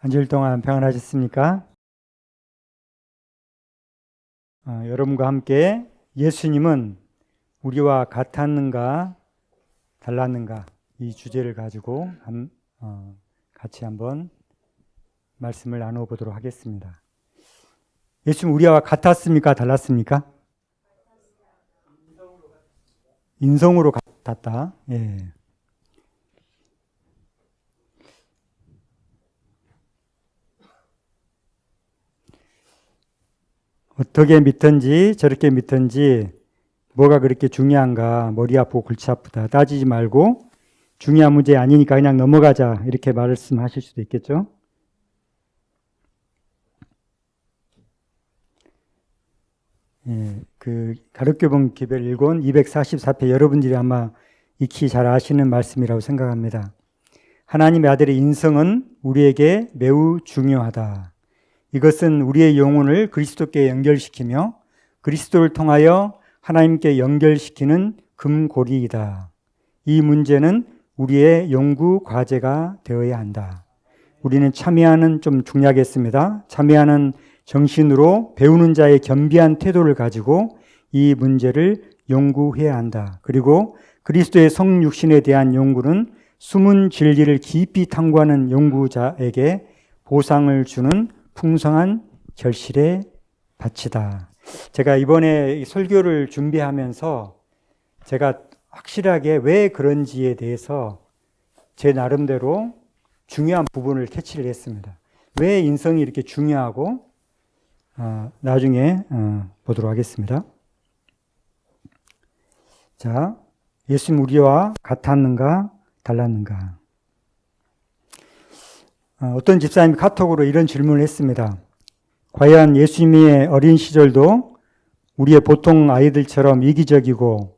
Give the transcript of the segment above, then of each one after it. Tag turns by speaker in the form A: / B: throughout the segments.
A: 한 주일 동안 평안하셨습니까? 여러분과 함께 예수님은 우리와 같았는가 달랐는가 이 주제를 가지고 같이 한번 말씀을 나눠보도록 하겠습니다. 예수님 우리와 같았습니까? 달랐습니까? 인성으로 같았다. 예. 어떻게 믿든지 저렇게 믿든지 뭐가 그렇게 중요한가, 머리 아프고 골치 아프다 따지지 말고 중요한 문제 아니니까 그냥 넘어가자 이렇게 말씀하실 수도 있겠죠. 예, 그 가룟교본 기별 1권 244편 여러분들이 아마 익히 잘 아시는 말씀이라고 생각합니다. 하나님의 아들의 인성은 우리에게 매우 중요하다. 이것은 우리의 영혼을 그리스도께 연결시키며 그리스도를 통하여 하나님께 연결시키는 금고리이다. 이 문제는 우리의 연구 과제가 되어야 한다. 우리는 참여하는 좀 중요하겠습니다. 참여하는 정신으로 배우는 자의 겸비한 태도를 가지고 이 문제를 연구해야 한다. 그리고 그리스도의 성육신에 대한 연구는 숨은 진리를 깊이 탐구하는 연구자에게 보상을 주는 풍성한 결실의 밭이다. 제가 이번에 설교를 준비하면서 제가 확실하게 왜 그런지에 대해서 제 나름대로 중요한 부분을 캐치를 했습니다. 왜 인성이 이렇게 중요하고 나중에 보도록 하겠습니다. 자, 예수님 우리와 같았는가 달랐는가. 어떤 집사님이 카톡으로 이런 질문을 했습니다. 과연 예수님의 어린 시절도 우리의 보통 아이들처럼 이기적이고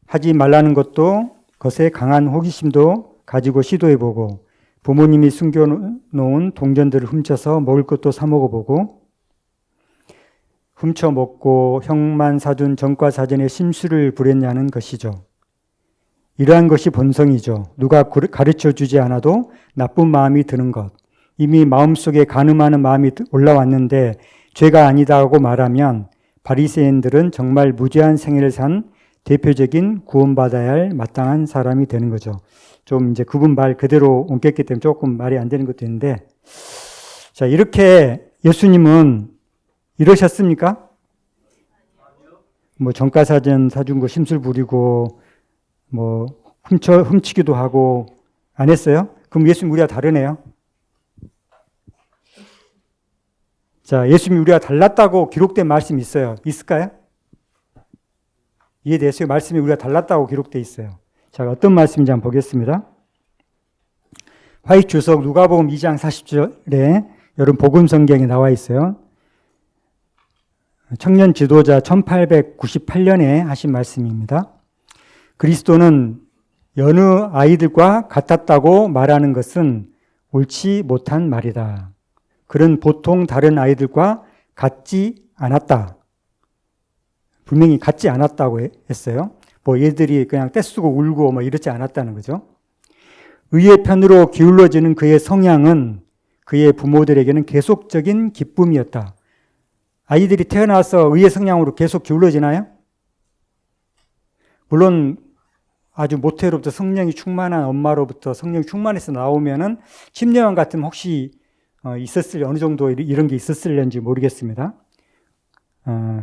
A: 하지 말라는 것도 것에 강한 호기심도 가지고 시도해보고 부모님이 숨겨놓은 동전들을 훔쳐서 먹을 것도 사 먹어보고 훔쳐먹고 형만 사준 전과사전에 심술을 부렸냐는 것이죠. 이러한 것이 본성이죠. 누가 가르쳐주지 않아도 나쁜 마음이 드는 것. 이미 마음속에 간음하는 마음이 올라왔는데 죄가 아니다고 말하면 바리새인들은 정말 무죄한 생애를 산 대표적인 구원받아야 할 마땅한 사람이 되는 거죠. 좀 이제 그분 말 그대로 옮겼기 때문에 조금 말이 안 되는 것도 있는데, 자, 이렇게 예수님은 이러셨습니까? 뭐 전과사전 사준 거 심술 부리고 뭐 훔치기도 하고 안 했어요? 그럼 예수님 우리가 다르네요. 자, 예수님이 우리가 달랐다고 기록된 말씀이 있어요. 있을까요? 이해되세요? 말씀이 우리가 달랐다고 기록되어 있어요. 자, 어떤 말씀인지 한번 보겠습니다. 화이트 주석 누가복음 2장 40절에 여러분 복음 성경에 나와 있어요. 청년 지도자 1898년에 하신 말씀입니다. 그리스도는 여느 아이들과 같았다고 말하는 것은 옳지 못한 말이다. 그는 보통 다른 아이들과 같지 않았다. 분명히 같지 않았다고 했어요. 뭐 얘들이 그냥 떼쓰고 울고 뭐 이렇지 않았다는 거죠. 의의 편으로 기울어지는 그의 성향은 그의 부모들에게는 계속적인 기쁨이었다. 아이들이 태어나서 의의 성향으로 계속 기울어지나요? 물론 아주 모태로부터 성령이 충만한 엄마로부터 성령이 충만해서 나오면은 침례왕 같으면 혹시 있었을 어느 정도 이런 게 있었을는지 모르겠습니다.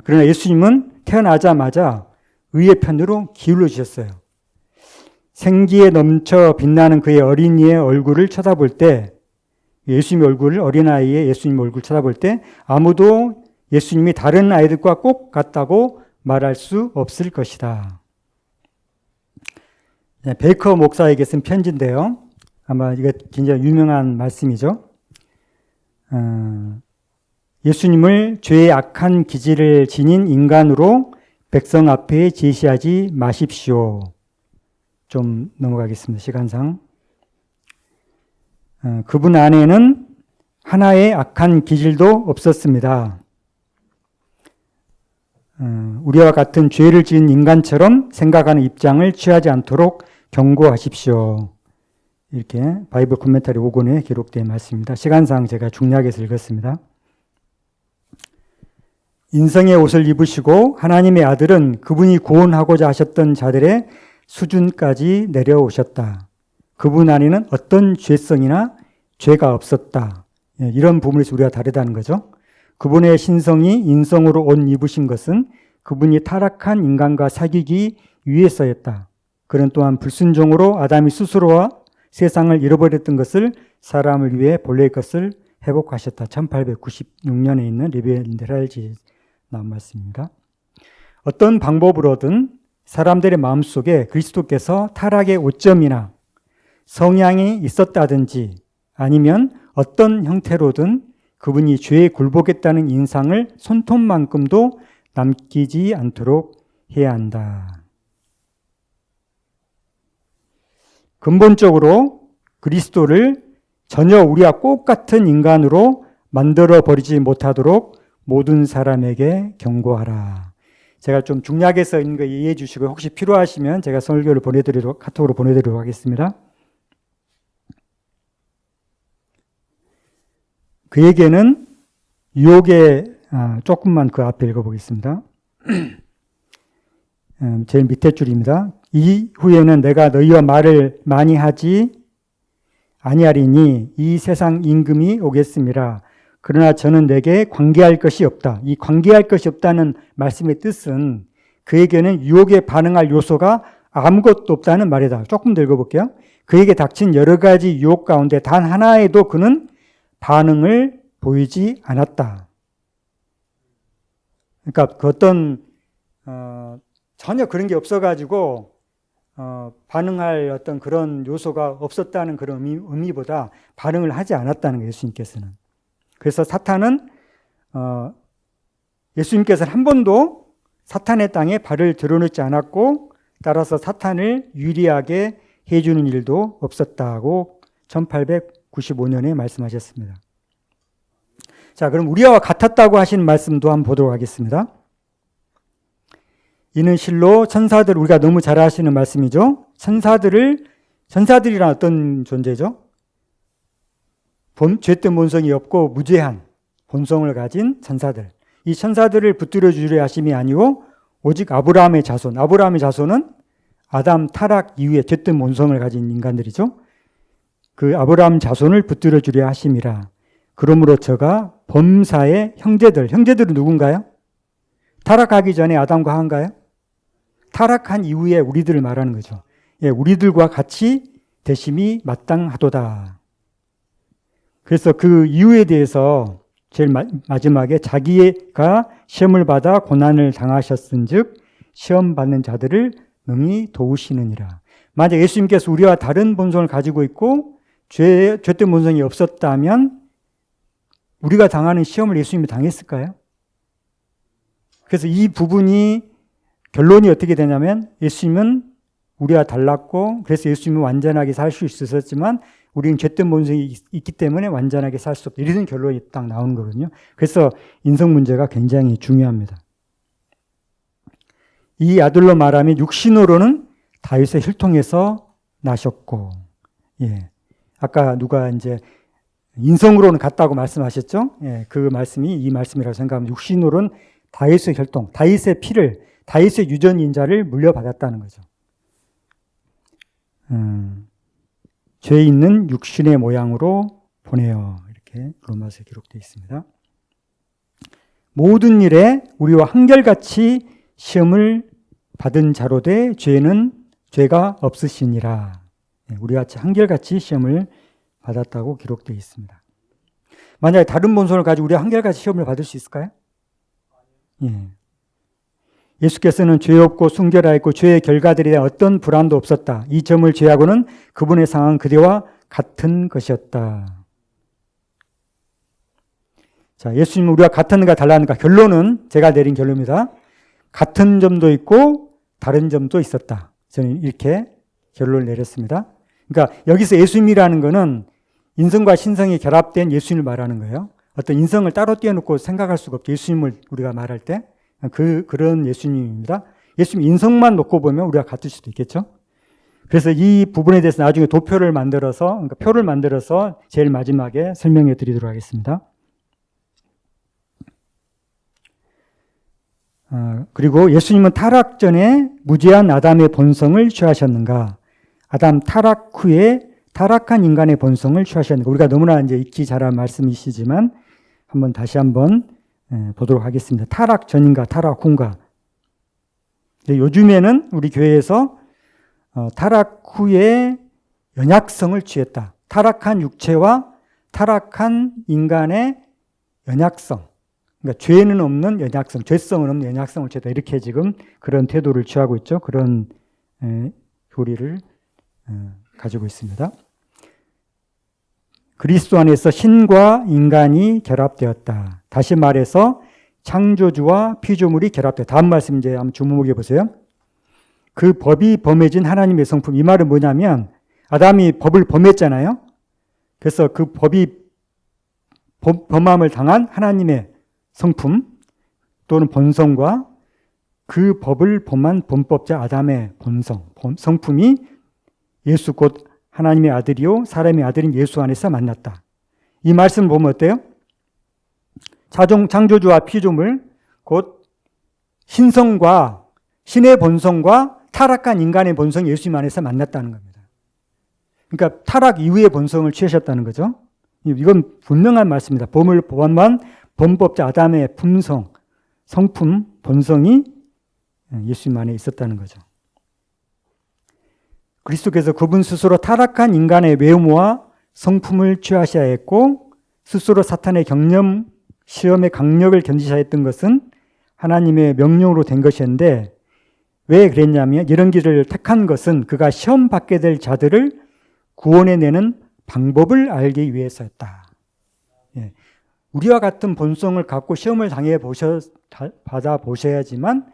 A: 그러나 예수님은 태어나자마자 의의 편으로 기울어지셨어요. 생기에 넘쳐 빛나는 그의 어린이의 얼굴을 쳐다볼 때, 예수님의 얼굴을, 어린아이의 예수님 얼굴을 쳐다볼 때 아무도 예수님이 다른 아이들과 꼭 같다고 말할 수 없을 것이다. 베이커 목사에게 쓴 편지인데요. 아마 이거 굉장히 유명한 말씀이죠. 예수님을 죄의 악한 기질을 지닌 인간으로 백성 앞에 제시하지 마십시오. 좀 넘어가겠습니다. 시간상. 그분 안에는 하나의 악한 기질도 없었습니다. 우리와 같은 죄를 지은 인간처럼 생각하는 입장을 취하지 않도록 경고하십시오. 이렇게 바이블 코멘터리 5권에 기록된 말씀입니다. 시간상 제가 중략에서 읽었습니다. 인성의 옷을 입으시고 하나님의 아들은 그분이 구원하고자 하셨던 자들의 수준까지 내려오셨다. 그분 안에는 어떤 죄성이나 죄가 없었다. 이런 부분에서 우리가 다르다는 거죠. 그분의 신성이 인성으로 옷 입으신 것은 그분이 타락한 인간과 사귀기 위해서였다. 그는 또한 불순종으로 아담이 스스로와 세상을 잃어버렸던 것을 사람을 위해 본래의 것을 회복하셨다. 1896년에 있는 리베인드랄지 나온 말씀입니다. 어떤 방법으로든 사람들의 마음속에 그리스도께서 타락의 오점이나 성향이 있었다든지 아니면 어떤 형태로든 그분이 죄에 굴복했다는 인상을 손톱만큼도 남기지 않도록 해야 한다. 근본적으로 그리스도를 전혀 우리와 똑같은 인간으로 만들어 버리지 못하도록 모든 사람에게 경고하라. 제가 좀 중략에서 있는 거 이해해 주시고 혹시 필요하시면 제가 설교를 카톡으로 보내드리도록 하겠습니다. 그에게는 유혹의 조금만 그 앞에 읽어보겠습니다. 제일 밑에 줄입니다. 이후에는 내가 너희와 말을 많이 하지 아니하리니 이 세상 임금이 오겠음이라. 그러나 저는 내게 관계할 것이 없다. 이 관계할 것이 없다는 말씀의 뜻은 그에게는 유혹에 반응할 요소가 아무것도 없다는 말이다. 조금 더 읽어볼게요. 그에게 닥친 여러 가지 유혹 가운데 단 하나에도 그는 반응을 보이지 않았다. 그러니까 그 어떤 전혀 그런 게 없어가지고 반응할 어떤 그런 요소가 없었다는 그런 의미보다 반응을 하지 않았다는 거예요. 예수님께서는. 그래서 사탄은 예수님께서는 한 번도 사탄의 땅에 발을 들여놓지 않았고 따라서 사탄을 유리하게 해주는 일도 없었다고 1895년에 말씀하셨습니다. 자, 그럼 우리와 같았다고 하신 말씀도 한번 보도록 하겠습니다. 이는 실로 천사들, 우리가 너무 잘 아시는 말씀이죠. 천사들이란 어떤 존재죠? 죄된 본성이 없고 무죄한 본성을 가진 천사들. 이 천사들을 붙들어 주려 하심이 아니고 오직 아브라함의 자손. 아브라함의 자손은 아담 타락 이후에 죄된 본성을 가진 인간들이죠. 그 아브라함 자손을 붙들어 주려 하심이라. 그러므로 저가 범사의 형제들은 누군가요? 타락하기 전에 아담과 하와인가요? 타락한 이후에 우리들을 말하는 거죠. 예, 우리들과 같이 대심이 마땅하도다. 그래서 그 이유에 대해서 제일 마지막에 자기가 시험을 받아 고난을 당하셨은즉 시험 받는 자들을 능히 도우시느니라. 만약 예수님께서 우리와 다른 본성을 가지고 있고 죄된 본성이 없었다면 우리가 당하는 시험을 예수님이 당했을까요? 그래서 이 부분이 결론이 어떻게 되냐면 예수님은 우리와 달랐고 그래서 예수님은 완전하게 살 수 있었지만 우리는 죄된 본성이 있기 때문에 완전하게 살 수 없다. 이런 결론이 딱 나오는 거거든요. 그래서 인성 문제가 굉장히 중요합니다. 이 아들로 말하면 육신으로는 다윗의 혈통에서 나셨고, 예. 아까 누가 이제 인성으로는 같다고 말씀하셨죠? 예. 그 말씀이 이 말씀이라고 생각하면 육신으로는 다윗의 혈통, 다윗의 피를, 다윗의 유전인자를 물려받았다는 거죠. 죄 있는 육신의 모양으로 보내어 이렇게 로마서에 기록되어 있습니다. 모든 일에 우리와 한결같이 시험을 받은 자로 돼 죄가 없으시니라. 우리와 같이 한결같이 시험을 받았다고 기록되어 있습니다. 만약에 다른 본성을 가지고 우리가 한결같이 시험을 받을 수 있을까요? 예. 예수께서는 죄 없고 순결하였고 죄의 결과들에 대한 어떤 불안도 없었다. 이 점을 제하고는 그분의 상황은 그대와 같은 것이었다. 자, 예수님은 우리와 같은가 달랐는가? 결론은 제가 내린 결론입니다. 같은 점도 있고 다른 점도 있었다. 저는 이렇게 결론을 내렸습니다. 그러니까 여기서 예수님이라는 것은 인성과 신성이 결합된 예수님을 말하는 거예요. 어떤 인성을 따로 떼어놓고 생각할 수가 없죠. 예수님을 우리가 말할 때. 그런 예수님입니다. 예수님 인성만 놓고 보면 우리가 같을 수도 있겠죠. 그래서 이 부분에 대해서 나중에 도표를 만들어서, 그러니까 표를 만들어서 제일 마지막에 설명해 드리도록 하겠습니다. 그리고 예수님은 타락 전에 무죄한 아담의 본성을 취하셨는가? 아담 타락 후에 타락한 인간의 본성을 취하셨는가? 우리가 너무나 이제 익히 잘한 말씀이시지만 다시 한번 보도록 하겠습니다. 타락 전인가, 타락 후인가? 요즘에는 우리 교회에서 타락 후에 연약성을 취했다. 타락한 육체와 타락한 인간의 연약성. 그러니까 죄는 없는 연약성, 죄성은 없는 연약성을 취했다. 이렇게 지금 그런 태도를 취하고 있죠. 그런 교리를 가지고 있습니다. 그리스도 안에서 신과 인간이 결합되었다. 다시 말해서 창조주와 피조물이 결합되었다. 다음 말씀 이제 한번 주목해 보세요. 그 법이 범해진 하나님의 성품. 이 말은 뭐냐면 아담이 법을 범했잖아요. 그래서 그 법이 범함을 당한 하나님의 성품 또는 본성과 그 법을 범한 범법자 아담의 본성, 성품이 예수 곧 하나님의 아들이요 사람의 아들인 예수 안에서 만났다. 이 말씀을 보면 어때요? 창조주와 피조물 곧 신성과 신의 본성과 타락한 인간의 본성이 예수님 안에서 만났다는 겁니다. 그러니까 타락 이후의 본성을 취하셨다는 거죠. 이건 분명한 말씀입니다. 범을 범한 범법자 아담의 품성, 성품, 본성이 예수님 안에 있었다는 거죠. 그리스도께서 그분 스스로 타락한 인간의 외모와 성품을 취하셔야 했고 스스로 사탄의 경념, 시험의 강력을 견디셔야 했던 것은 하나님의 명령으로 된 것이었는데 왜 그랬냐면 이런 길을 택한 것은 그가 시험 받게 될 자들을 구원해내는 방법을 알기 위해서였다. 예. 우리와 같은 본성을 갖고 시험을 받아 보셔야지만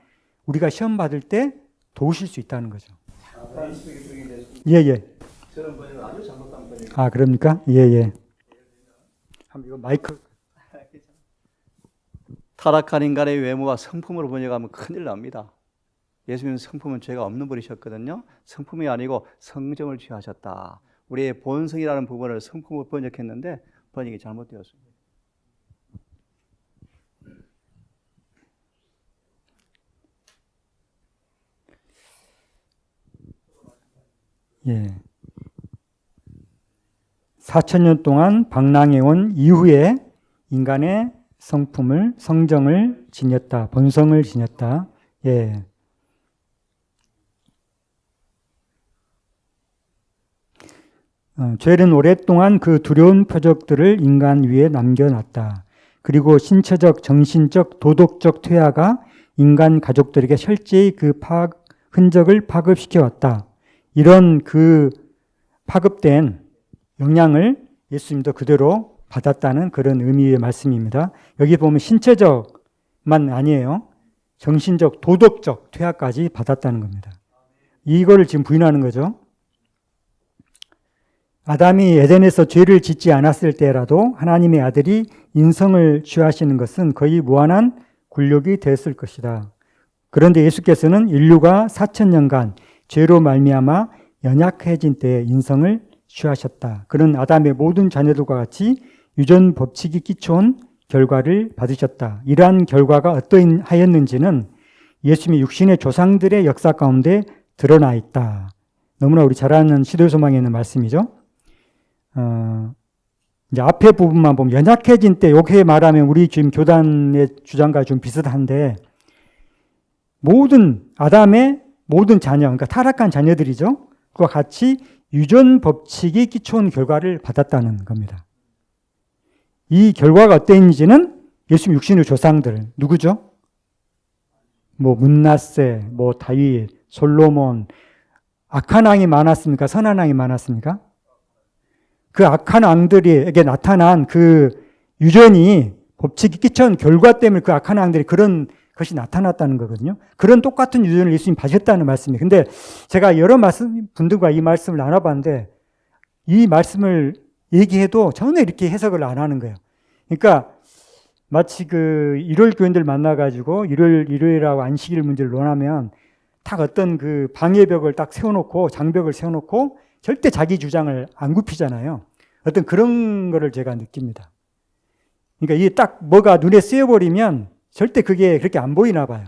A: 우리가 시험 받을 때 도우실 수 있다는 거죠. 예.
B: 저런 번역은 아주 잘못한 번역.
A: 아, 그럽니까? 예. 이거 마이크.
B: 타락한 인간의 외모와 성품으로 번역하면 큰일 납니다. 예수님은 성품은 죄가 없는 분이셨거든요. 성품이 아니고 성정을 취하셨다. 우리의 본성이라는 부분을 성품으로 번역했는데 번역이 잘못되었습니다.
A: 예. 4,000년 동안 방랑해온 이후에 인간의 성정을 지녔다. 본성을 지녔다. 예. 죄는 오랫동안 그 두려운 표적들을 인간 위에 남겨놨다. 그리고 신체적, 정신적, 도덕적 퇴화가 인간 가족들에게 철저히 그 흔적을 파급시켜왔다. 이런 그 파급된 영향을 예수님도 그대로 받았다는 그런 의미의 말씀입니다. 여기 보면 신체적만 아니에요. 정신적, 도덕적 퇴화까지 받았다는 겁니다. 이거를 지금 부인하는 거죠. 아담이 에덴에서 죄를 짓지 않았을 때라도 하나님의 아들이 인성을 취하시는 것은 거의 무한한 굴욕이 됐을 것이다. 그런데 예수께서는 인류가 4,000년간 죄로 말미암아 연약해진 때에 인성을 취하셨다. 그런 아담의 모든 자녀들과 같이 유전 법칙이 끼쳐온 결과를 받으셨다. 이러한 결과가 어떠하였는지는 예수님의 육신의 조상들의 역사 가운데 드러나 있다. 너무나 우리 잘 아는 시대의 소망에 있는 말씀이죠. 이제 앞에 부분만 보면 연약해진 때, 이렇게 말하면 우리 지금 교단의 주장과 좀 비슷한데, 아담의 모든 자녀, 그러니까 타락한 자녀들이죠. 그와 같이 유전 법칙이 끼쳐온 결과를 받았다는 겁니다. 이 결과가 어땠는지는 예수님 육신의 조상들, 누구죠? 문나세, 다윗, 솔로몬, 악한 왕이 많았습니까? 선한 왕이 많았습니까? 그 악한 왕들에게 나타난 그 유전이 법칙이 끼쳐온 결과 때문에 그 악한 왕들이 그런 것이 나타났다는 거거든요. 그런 똑같은 유전을 예수님이 받으셨다는 말씀이에요. 근데 제가 여러 분들과 이 말씀을 나눠봤는데 이 말씀을 얘기해도 전혀 이렇게 해석을 안 하는 거예요. 그러니까 마치 그 일요일 교인들 만나가지고 일요일하고 안식일 문제를 논하면 딱 어떤 그 방해벽을 딱 세워놓고 장벽을 세워놓고 절대 자기 주장을 안 굽히잖아요. 어떤 그런 거를 제가 느낍니다. 그러니까 이게 딱 뭐가 눈에 쓰여버리면 절대 그게 그렇게 안 보이나 봐요.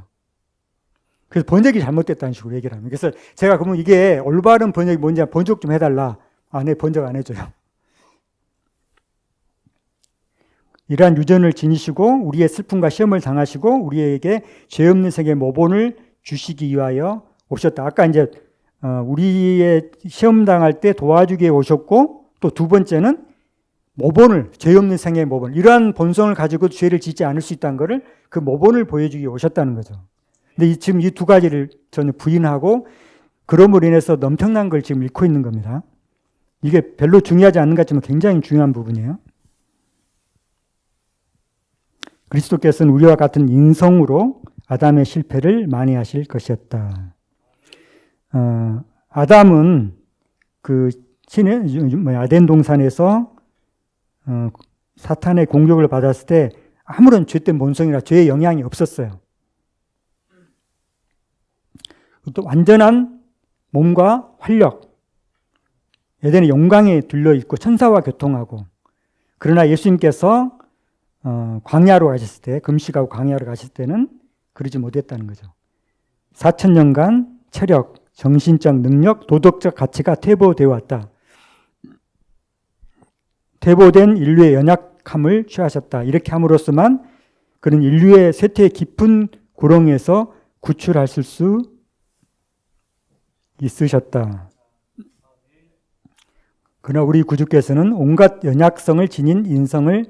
A: 그래서 번역이 잘못됐다는 식으로 얘기를 합니다. 그래서 제가 그러면 이게 올바른 번역이 뭔지 번역 좀 해달라. 아, 네, 번역 안 해줘요. 이러한 유전을 지니시고 우리의 슬픔과 시험을 당하시고 우리에게 죄 없는 생의 모본을 주시기 위하여 오셨다. 아까 이제 우리의 시험 당할 때 도와주기 위해 오셨고 또 두 번째는 모본을, 죄 없는 생의 모본, 이러한 본성을 가지고 죄를 짓지 않을 수 있다는 것을 그 모본을 보여주기 위해 오셨다는 거죠. 근데 지금 이 두 가지를 저는 부인하고 그럼으로 인해서 엄청난 걸 지금 잃고 있는 겁니다. 이게 별로 중요하지 않는 것 같지만 굉장히 중요한 부분이에요. 그리스도께서는 우리와 같은 인성으로 아담의 실패를 만회하실 것이었다. 아담은 그 아덴 동산에서 사탄의 공격을 받았을 때 아무런 죄된 본성이나 죄의 영향이 없었어요. 또 완전한 몸과 활력, 에덴의 영광에 들려있고 천사와 교통하고, 그러나 예수님께서 광야로 가셨을 때, 금식하고 광야로 가실 때는 그러지 못했다는 거죠. 4,000년간 체력, 정신적 능력, 도덕적 가치가 퇴보되어 왔다. 퇴보된 인류의 연약함을 취하셨다. 이렇게 함으로써만 그런 인류의 쇠퇴의 깊은 구렁에서 구출하실 수 있으셨다. 그러나 우리 구주께서는 온갖 연약성을 지닌 인성을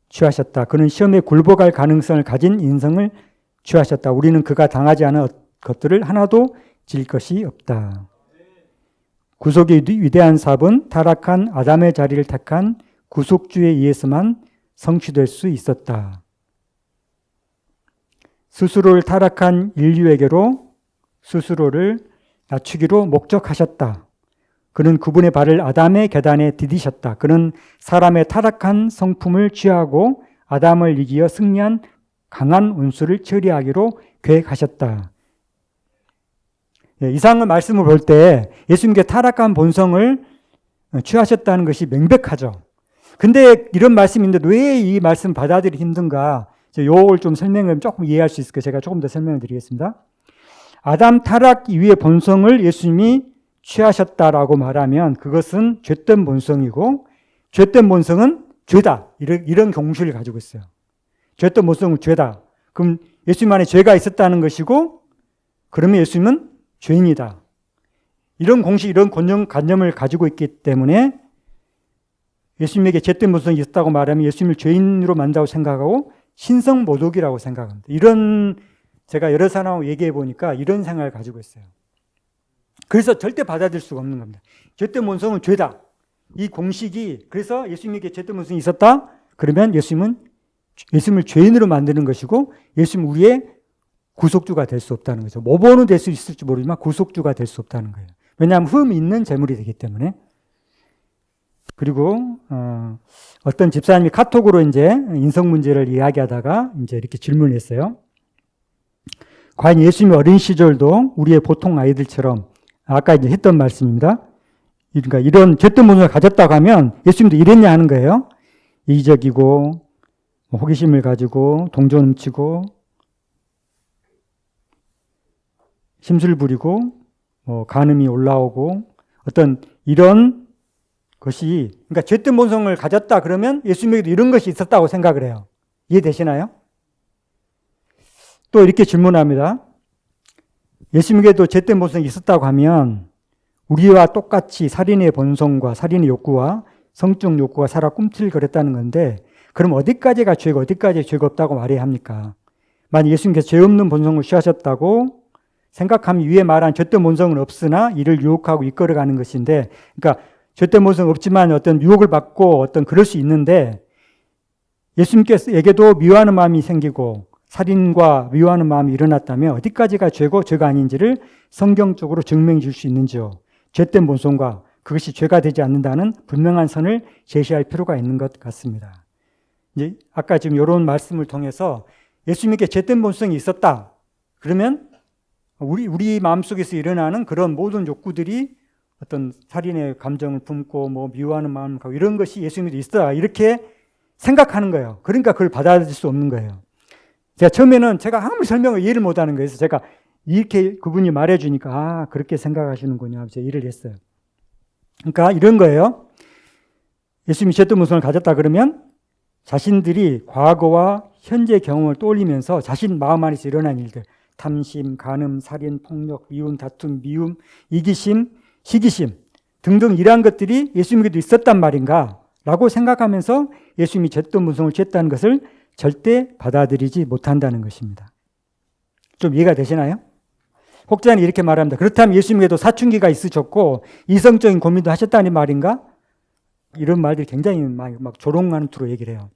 A: 취하셨다. 그는 시험에 굴복할 가능성을 가진 인성을 취하셨다. 우리는 그가 당하지 않은 것들을 하나도 질 것이 없다. 구속의 위대한 사업은 타락한 아담의 자리를 택한 구속주에 의해서만 성취될 수 있었다. 스스로를 타락한 인류에게로 스스로를 낮추기로 목적하셨다. 그는 그분의 발을 아담의 계단에 디디셨다. 그는 사람의 타락한 성품을 취하고 아담을 이기어 승리한 강한 원수를 처리하기로 계획하셨다. 이상의 말씀을 볼 때 예수님께 타락한 본성을 취하셨다는 것이 명백하죠. 근데 이런 말씀인데 왜 이 말씀 받아들이기 힘든가? 요걸 좀 설명을 조금 이해할 수 있을까? 제가 조금 더 설명을 드리겠습니다. 아담 타락 이후의 본성을 예수님이 취하셨다라고 말하면 그것은 죄된 본성이고, 죄된 본성은 죄다. 이런 공식을 가지고 있어요. 죄된 본성은 죄다. 그럼 예수님 안에 죄가 있었다는 것이고, 그러면 예수님은 죄인이다. 이런 공식, 이런 관념을 가지고 있기 때문에 예수님에게 죄된 본성이 있었다고 말하면 예수님을 죄인으로 만든다고 생각하고 신성모독이라고 생각합니다. 이런, 제가 여러 사람하고 얘기해 보니까 이런 생각을 가지고 있어요. 그래서 절대 받아들일 수가 없는 겁니다. 죄된 본성은 죄다. 이 공식이, 그래서 예수님에게 죄된 본성이 있었다? 그러면 예수님을 죄인으로 만드는 것이고, 예수님 우리의 구속주가 될 수 없다는 거죠. 모본은 될 수 있을지 모르지만 구속주가 될 수 없다는 거예요. 왜냐하면 흠 있는 재물이 되기 때문에. 그리고 어떤 집사님이 카톡으로 이제 인성 문제를 이야기하다가 이제 이렇게 질문했어요. 과연 예수님이 어린 시절도 우리의 보통 아이들처럼, 아까 이제 했던 말씀입니다. 그러니까 이런 죄된 본성을 가졌다고 하면 예수님도 이랬냐 하는 거예요. 이기적이고 호기심을 가지고 동정 훔치고 심술 부리고 간음이 올라오고 어떤 이런 것이, 그러니까 죄된 본성을 가졌다 그러면 예수님에게도 이런 것이 있었다고 생각을 해요. 이해되시나요? 또 이렇게 질문합니다. 예수님에게도 죄된 본성이 있었다고 하면 우리와 똑같이 살인의 본성과 살인의 욕구와 성적 욕구가 살아 꿈틀거렸다는 건데, 그럼 어디까지가 죄고 어디까지 죄가 없다고 말해야 합니까? 만약 예수님께서 죄 없는 본성을 취하셨다고 생각하면 위에 말한 죄된 본성은 없으나 이를 유혹하고 이끌어가는 것인데, 그러니까 죄된 본성은 없지만 어떤 유혹을 받고 어떤 그럴 수 있는데, 예수님께서에게도 미워하는 마음이 생기고 살인과 미워하는 마음이 일어났다면 어디까지가 죄고 죄가 아닌지를 성경적으로 증명해 줄 수 있는지요. 죄된 본성과 그것이 죄가 되지 않는다는 분명한 선을 제시할 필요가 있는 것 같습니다. 이제 아까 지금 이런 말씀을 통해서 예수님께 죄된 본성이 있었다. 그러면 우리 마음속에서 일어나는 그런 모든 욕구들이 어떤 살인의 감정을 품고 뭐 미워하는 마음을 갖고 이런 것이 예수님에도 있다 이렇게 생각하는 거예요. 그러니까 그걸 받아들일 수 없는 거예요. 제가 처음에는 제가 아무리 설명을 이해를 못하는 거예요. 그래서 제가 이렇게 그분이 말해주니까 그렇게 생각하시는군요 하면서 이해를 했어요. 그러니까 이런 거예요. 예수님이 죄도무성을 가졌다 그러면 자신들이 과거와 현재 경험을 떠올리면서 자신 마음 안에서 일어난 일들, 탐심, 간음, 살인, 폭력, 미움, 다툼, 미움, 이기심, 시기심 등등 이러한 것들이 예수님에게도 있었단 말인가 라고 생각하면서 예수님이 죄도무성을 취했다는 것을 절대 받아들이지 못한다는 것입니다. 좀 이해가 되시나요? 혹자는 이렇게 말합니다. 그렇다면 예수님에게도 사춘기가 있으셨고 이성적인 고민도 하셨다는 말인가? 이런 말들이 굉장히 막 조롱하는 투로 얘기를 해요.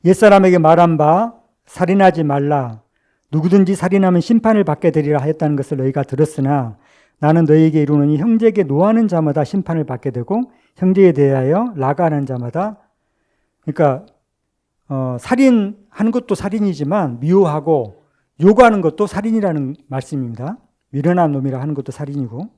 A: 옛사람에게 말한 바 살인하지 말라. 누구든지 살인하면 심판을 받게 되리라 하였다는 것을 너희가 들었으나 나는 너희에게 이르노니 형제에게 노하는 자마다 심판을 받게 되고 형제에 대하여 라가하는 자마다 그러니까 살인하는 것도 살인이지만 미워하고 요구하는 것도 살인이라는 말씀입니다. 미련한 놈이라 하는 것도 살인이고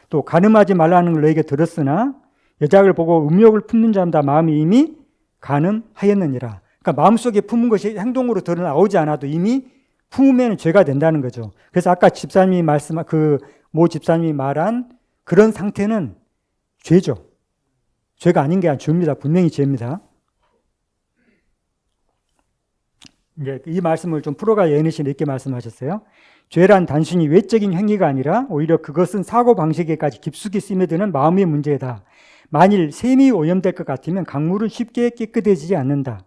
A: 또 간음하지 말라는 걸 너희에게 들었으나 여자를 보고 음욕을 품는 자마다 마음이 이미 간음하였느니라. 그러니까 마음속에 품은 것이 행동으로 드러나오지 않아도 이미 품으면 죄가 된다는 거죠. 그래서 아까 집사님이 모 집사님이 말한 그런 상태는 죄죠. 죄가 아닌 게 아니라 죄입니다. 분명히 죄입니다. 이제 이 말씀을 좀 프로가 예니신 이렇게 말씀하셨어요. 죄란 단순히 외적인 행위가 아니라 오히려 그것은 사고방식에까지 깊숙이 스며드는 마음의 문제다. 만일 셈이 오염될 것 같으면 강물은 쉽게 깨끗해지지 않는다.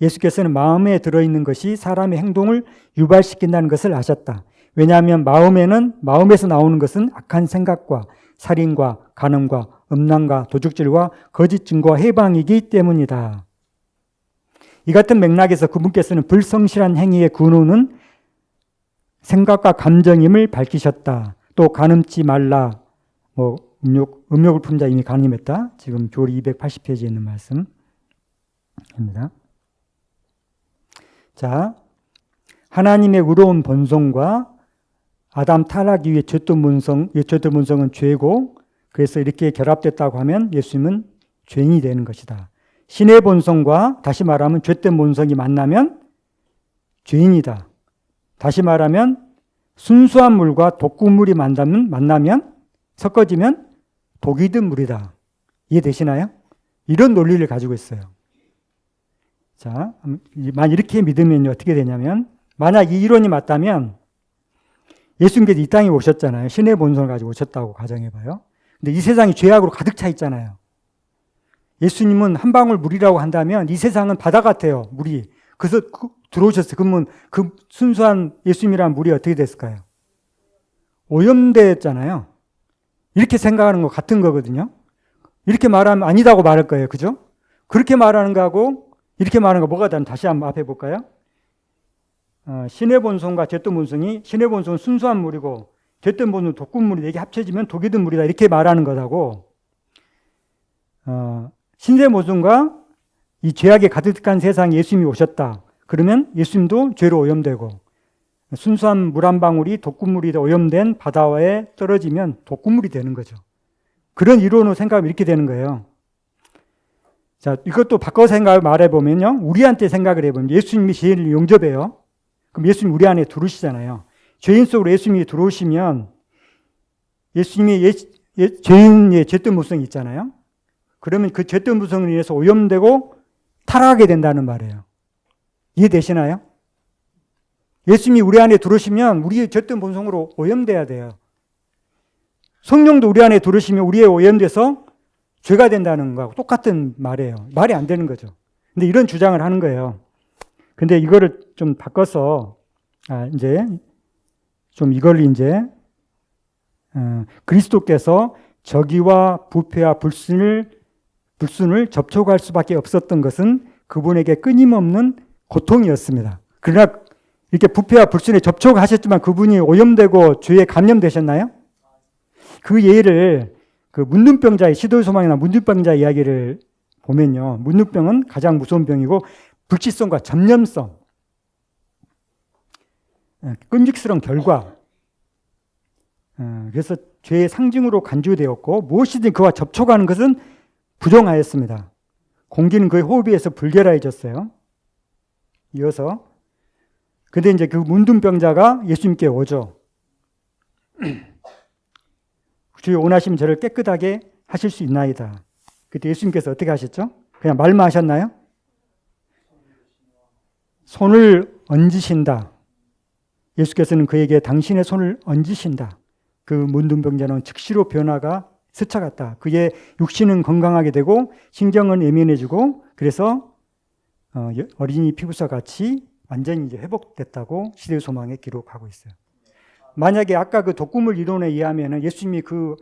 A: 예수께서는 마음에 들어있는 것이 사람의 행동을 유발시킨다는 것을 아셨다. 왜냐하면 마음에서 나오는 것은 악한 생각과 살인과 간음과 음란과 도둑질과 거짓 증거와 해방이기 때문이다. 이 같은 맥락에서 그분께서는 불성실한 행위의 근원은 생각과 감정임을 밝히셨다. 또 간음치 말라. 음욕을 품은 자 이미 간음했다. 지금 교리 280페이지에 있는 말씀입니다. 자, 하나님의 의로운 본성과 아담 타락 이후의 죄도문성은 죄고 그래서 이렇게 결합됐다고 하면 예수님은 죄인이 되는 것이다. 신의 본성과 다시 말하면 죄된 본성이 만나면 죄인이다. 다시 말하면 순수한 물과 독극물이 만나면 섞어지면 독이 든 물이다. 이해되시나요? 이런 논리를 가지고 있어요. 자, 만약 이렇게 믿으면 어떻게 되냐면 만약 이 이론이 맞다면 예수님께서 이 땅에 오셨잖아요. 신의 본성을 가지고 오셨다고 가정해봐요. 근데 이 세상이 죄악으로 가득 차 있잖아요. 예수님은 한 방울 물이라고 한다면 이 세상은 바다 같아요. 물이. 그래서 들어오셨어요. 그러면 그 순수한 예수님이라는 물이 어떻게 됐을까요? 오염됐잖아요. 이렇게 생각하는 거 같은 거거든요. 이렇게 말하면 아니다고 말할 거예요. 그죠? 그렇게 말하는 거하고 이렇게 말하는 거 뭐가 다른지 다시 한번 앞에 볼까요? 신의 본성과 죄된 본성이 신의 본성은 순수한 물이고 죄된 본성은 독극물이 이게 합쳐지면 독이 든 물이다. 이렇게 말하는 거라고 신의 본성과 이 죄악에 가득한 세상에 예수님이 오셨다. 그러면 예수님도 죄로 오염되고 순수한 물 한 방울이 독극물이 오염된 바다에 떨어지면 독극물이 되는 거죠. 그런 이론으로 생각하면 이렇게 되는 거예요. 자, 이것도 바꿔서 말해보면요. 우리한테 생각을 해보면 예수님이 죄인을 용접해요. 그럼 예수님 우리 안에 들어오시잖아요. 죄인 속으로 예수님이 들어오시면 예수님이 죄인의 죄된 본성이 있잖아요. 그러면 그 죄된 본성을 인해서 오염되고 타락하게 된다는 말이에요. 이해되시나요? 예수님이 우리 안에 들어오시면 우리의 죄된 본성으로 오염돼야 돼요. 성령도 우리 안에 들어오시면 우리의 오염돼서 죄가 된다는 거하고 똑같은 말이에요. 말이 안 되는 거죠. 근데 이런 주장을 하는 거예요. 근데 이거를 좀 바꿔서 그리스도께서 저기와 부패와 불순을 접촉할 수밖에 없었던 것은 그분에게 끊임없는 고통이었습니다. 그러나 이렇게 부패와 불순에 접촉하셨지만 그분이 오염되고 죄에 감염되셨나요? 그 예를 그 문둥병자의 시돌소망이나 문둥병자 이야기를 보면요. 문둥병은 가장 무서운 병이고 불치성과 전염성. 끔찍스러운 결과. 그래서 죄의 상징으로 간주되었고 무엇이든 그와 접촉하는 것은 부정하였습니다. 공기는 그의 호흡에 의해서 불결해졌어요. 이어서 근데 이제 그 문둥병자가 예수님께 오죠. 주여 원하시면 저를 깨끗하게 하실 수 있나이다. 그때 예수님께서 어떻게 하셨죠? 그냥 말만 하셨나요? 손을 얹으신다. 예수께서는 그에게 당신의 손을 얹으신다. 그 문둥병자는 즉시로 변화가 스쳐갔다. 그의 육신은 건강하게 되고 신경은 예민해지고 그래서 어린이 피부와 같이 완전히 이제 회복됐다고 시대의 소망에 기록하고 있어요. 만약에 아까 그 독구물 이론에 의하면 예수님이 그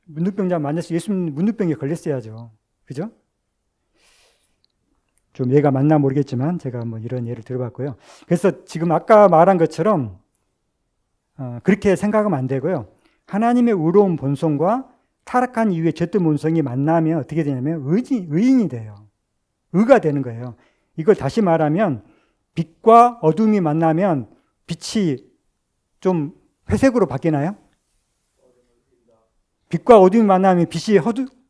A: 문둥병자 만나서 예수님 문둥병에 걸렸어야죠. 그죠? 좀 얘가 맞나 모르겠지만 제가 뭐 이런 예를 들어봤고요. 그래서 지금 아까 말한 것처럼 그렇게 생각하면 안 되고요. 하나님의 의로운 본성과 타락한 이후에 죄된 본성이 만나면 어떻게 되냐면 의인이 돼요. 의가 되는 거예요. 이걸 다시 말하면 빛과 어둠이 만나면 빛이 좀 회색으로 바뀌나요? 빛과 어둠이 만나면 빛이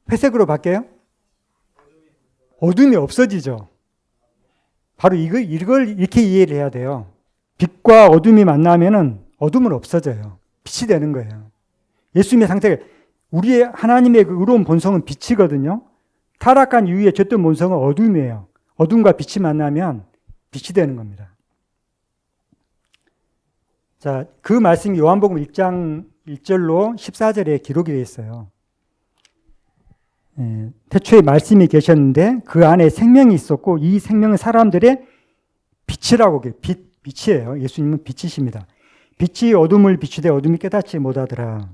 A: 회색으로 바뀌어요? 어둠이 없어지죠. 바로 이걸 이렇게 이해를 해야 돼요. 빛과 어둠이 만나면은 어둠은 없어져요. 빛이 되는 거예요. 예수님의 상태가 우리의 하나님의 그 의로운 본성은 빛이거든요. 타락한 이후에 죄된 본성은 어둠이에요. 어둠과 빛이 만나면 빛이 되는 겁니다. 자, 그 말씀이 요한복음 1장 1절로 14절에 기록이 되어 있어요. 태초에 말씀이 계셨는데 그 안에 생명이 있었고 이 생명은 사람들의 빛이라고 빛이에요. 예수님은 빛이십니다. 빛이 어둠을 비추되 어둠이 깨닫지 못하더라.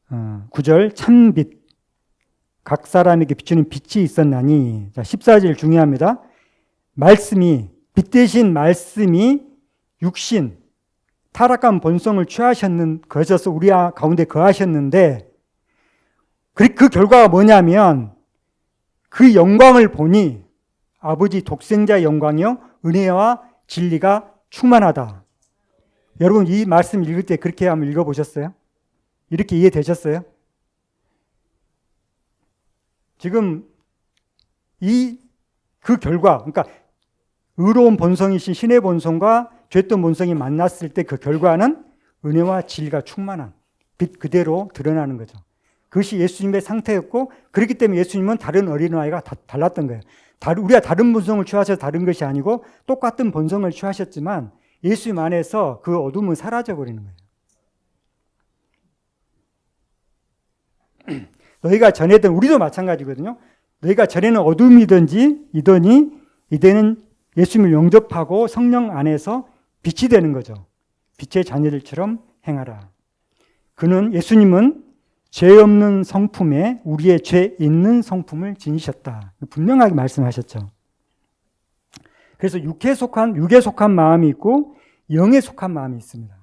A: 9절 참빛 각 사람에게 비추는 빛이 있었나니. 자, 14절 중요합니다. 말씀이 빛 대신 말씀이 육신 타락한 본성을 거셔서 우리 가운데 거하셨는데 그 결과가 뭐냐면 그 영광을 보니 아버지 독생자의 영광이요 은혜와 진리가 충만하다. 여러분 이 말씀 읽을 때 그렇게 한번 읽어보셨어요? 이렇게 이해되셨어요? 지금 그 결과, 그러니까 의로운 본성이신 신의 본성과 죄된 본성이 만났을 때 그 결과는 은혜와 진리가 충만한 빛 그대로 드러나는 거죠. 그것이 예수님의 상태였고 그렇기 때문에 예수님은 다른 어린아이가 달랐던 거예요. 우리가 다른 본성을 취하셔서 다른 것이 아니고 똑같은 본성을 취하셨지만 예수님 안에서 그 어둠은 사라져버리는 거예요. 너희가 전에든 우리도 마찬가지거든요. 너희가 전에는 어둠이든지 이제는 예수님을 영접하고 성령 안에서 빛이 되는 거죠. 빛의 자녀들처럼 행하라. 예수님은 죄 없는 성품에 우리의 죄 있는 성품을 지니셨다. 분명하게 말씀하셨죠. 그래서 육에 속한 마음이 있고 영에 속한 마음이 있습니다.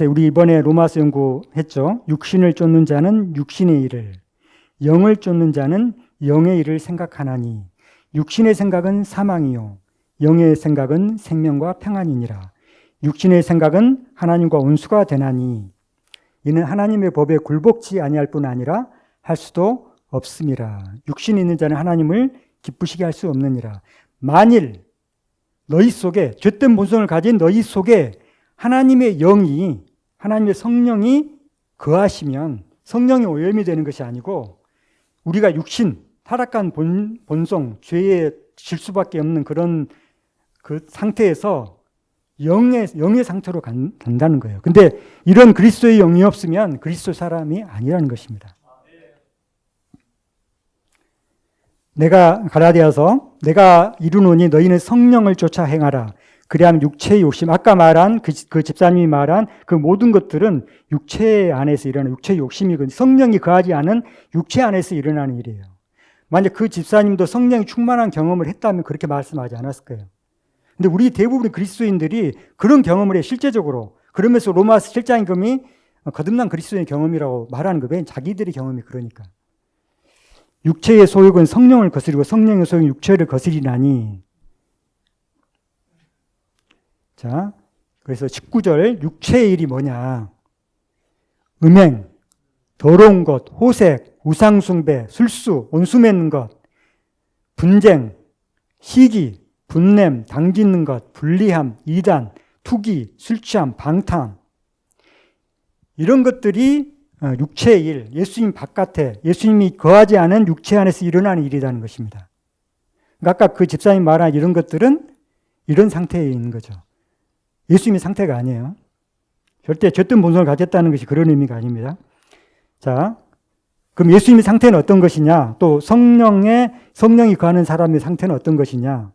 A: 우리 이번에 로마서 연구했죠. 육신을 쫓는 자는 육신의 일을, 영을 쫓는 자는 영의 일을 생각하나니 육신의 생각은 사망이요 영의 생각은 생명과 평안이니라. 육신의 생각은 하나님과 원수가 되나니 이는 하나님의 법에 굴복치 아니할 뿐 아니라 할 수도 없음이라. 육신이 있는 자는 하나님을 기쁘시게 할 수 없느니라. 만일 너희 속에 죄된 본성을 가진 너희 속에 하나님의 영이 하나님의 성령이 거하시면 성령이 오염이 되는 것이 아니고 우리가 육신 타락한 본성 죄에 질 수밖에 없는 그런 그 상태에서 영의 상태로 간다는 거예요. 근데 이런 그리스도의 영이 없으면 그리스도 사람이 아니라는 것입니다. 갈라디아서 내가 이루노니 너희는 성령을 쫓아 행하라. 그리하면 육체의 욕심, 아까 말한 그 집사님이 말한 그 모든 것들은 육체 안에서 일어나는 육체의 욕심이거든요. 성령이 거하지 않은 육체 안에서 일어나는 일이에요. 만약 그 집사님도 성령이 충만한 경험을 했다면 그렇게 말씀하지 않았을 거예요. 근데 우리 대부분의 그리스도인들이 그런 경험을 해요, 실제적으로. 그러면서 로마서 7장의 금이 거듭난 그리스도의 경험이라고 말하는 거예요. 자기들의 경험이 그러니까. 육체의 소욕은 성령을 거스리고 성령의 소욕은 육체를 거스리나니 자, 그래서 19절 육체의 일이 뭐냐? 음행, 더러운 것, 호색, 우상숭배, 술수, 온수 맺는 것, 분쟁, 시기, 분냄, 당짓는 것, 불리함, 이단, 투기, 술취함, 방탕, 이런 것들이 육체의 일, 예수님 바깥에, 예수님이 거하지 않은 육체 안에서 일어나는 일이라는 것입니다. 그러니까 아까 그 집사님 말한 이런 것들은 이런 상태에 있는 거죠. 예수님의 상태가 아니에요. 절대 젬뜬 본성을 가졌다는 것이 그런 의미가 아닙니다. 자, 그럼 예수님의 상태는 어떤 것이냐? 또 성령이 거하는 사람의 상태는 어떤 것이냐?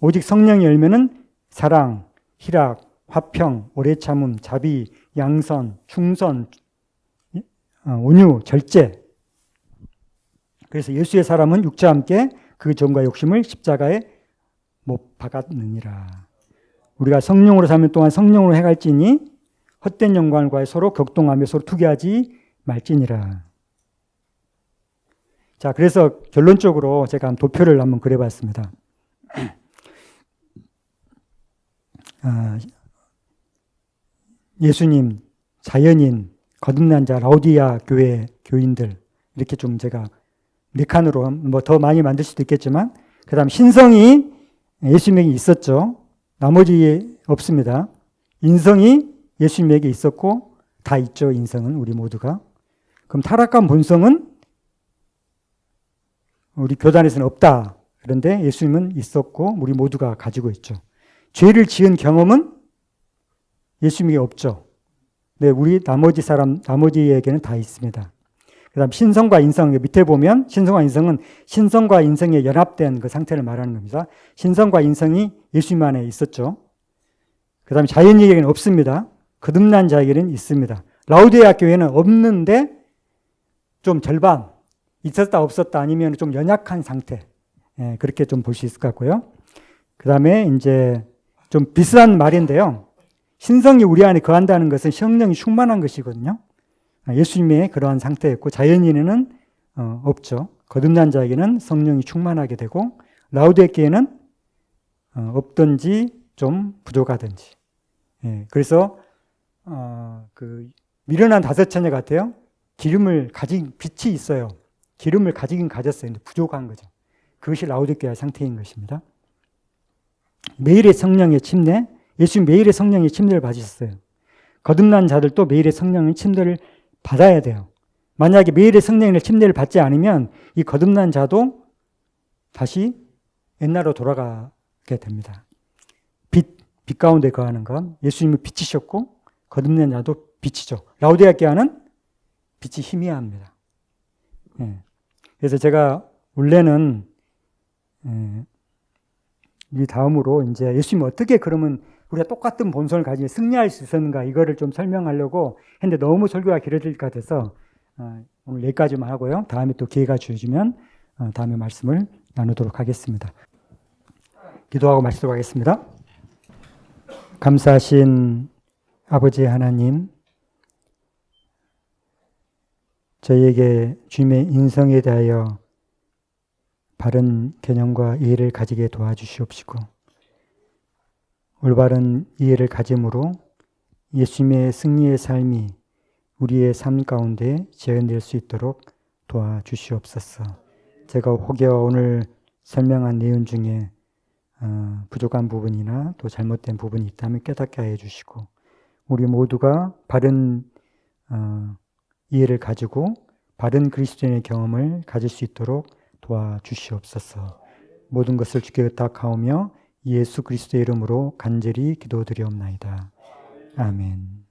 A: 오직 성령이 열매는 사랑, 희락, 화평, 오래 참음, 자비, 양선, 충선, 온유, 절제. 그래서 예수의 사람은 육체와 함께 그 정과 욕심을 십자가에 못 박았느니라. 우리가 성령으로 살면 동안 성령으로 행할지니 헛된 영광과 서로 격동하며 서로 투기하지 말지니라. 자, 그래서 결론적으로 제가 도표를 한번 그려봤습니다. 예수님, 자연인, 거듭난 자, 라오디아 교회 교인들, 이렇게 좀 제가 네 칸으로 뭐 더 많이 만들 수도 있겠지만, 그 다음 신성이 예수님에게 있었죠. 나머지 없습니다. 인성이 예수님에게 있었고 다 있죠. 인성은 우리 모두가. 그럼 타락한 본성은 우리 교단에서는 없다. 그런데 예수님은 있었고 우리 모두가 가지고 있죠. 죄를 지은 경험은 예수님에게 없죠. 네, 우리 나머지에게는 다 있습니다. 그 다음 신성과 인성, 밑에 보면 신성과 인성은 신성과 인성에 연합된 그 상태를 말하는 겁니다. 신성과 인성이 예수님 안에 있었죠. 그 다음에 자연인에게는 없습니다. 거듭난 자에게는 있습니다. 라오디게아 교회는 없는데 좀 절반, 있었다 없었다 아니면 좀 연약한 상태, 그렇게 좀 볼 수 있을 것 같고요. 그 다음에 이제 좀 비슷한 말인데요. 신성이 우리 안에 거한다는 것은 성령이 충만한 것이거든요. 예수님의 그러한 상태였고 자연인에는 없죠. 거듭난 자에게는 성령이 충만하게 되고 라오디게아는 없든지 좀 부족하든지. 그래서 그 미련한 다섯 처녀 같아요. 기름을 가진 빛이 있어요. 기름을 가지긴 가졌어요. 근데 부족한 거죠. 그것이 라오디게아 상태인 것입니다. 매일의 성령의 침례, 예수님 매일의 성령의 침례를 받으셨어요. 거듭난 자들도 매일의 성령의 침례를 받아야 돼요. 만약에 매일의 성령의 침례를 받지 않으면 이 거듭난 자도 다시 옛날로 돌아가게 됩니다. 빛 가운데 거하는 것, 예수님은 빛이셨고 거듭난 자도 빛이죠. 라오디게아는 빛이 희미합니다. 그래서 제가 원래는 이 다음으로 이제 예수님이 어떻게 그러면 우리가 똑같은 본성을 가지고 승리할 수 있었는가 이거를 좀 설명하려고 했는데 너무 설교가 길어질 것 같아서 오늘 여기까지만 하고요. 다음에 또 기회가 주어지면 다음에 말씀을 나누도록 하겠습니다. 기도하고 마치도록 하겠습니다. 감사하신 아버지 하나님, 저희에게 주님의 인성에 대하여 바른 개념과 이해를 가지게 도와주시옵시고 올바른 이해를 가짐으로 예수님의 승리의 삶이 우리의 삶 가운데 재현될 수 있도록 도와주시옵소서. 제가 혹여 오늘 설명한 내용 중에 부족한 부분이나 또 잘못된 부분이 있다면 깨닫게 해 주시고 우리 모두가 바른 이해를 가지고 바른 그리스도인의 경험을 가질 수 있도록 도와주시옵소서. 모든 것을 주께 의탁하오며 예수 그리스도의 이름으로 간절히 기도드리옵나이다. 아멘.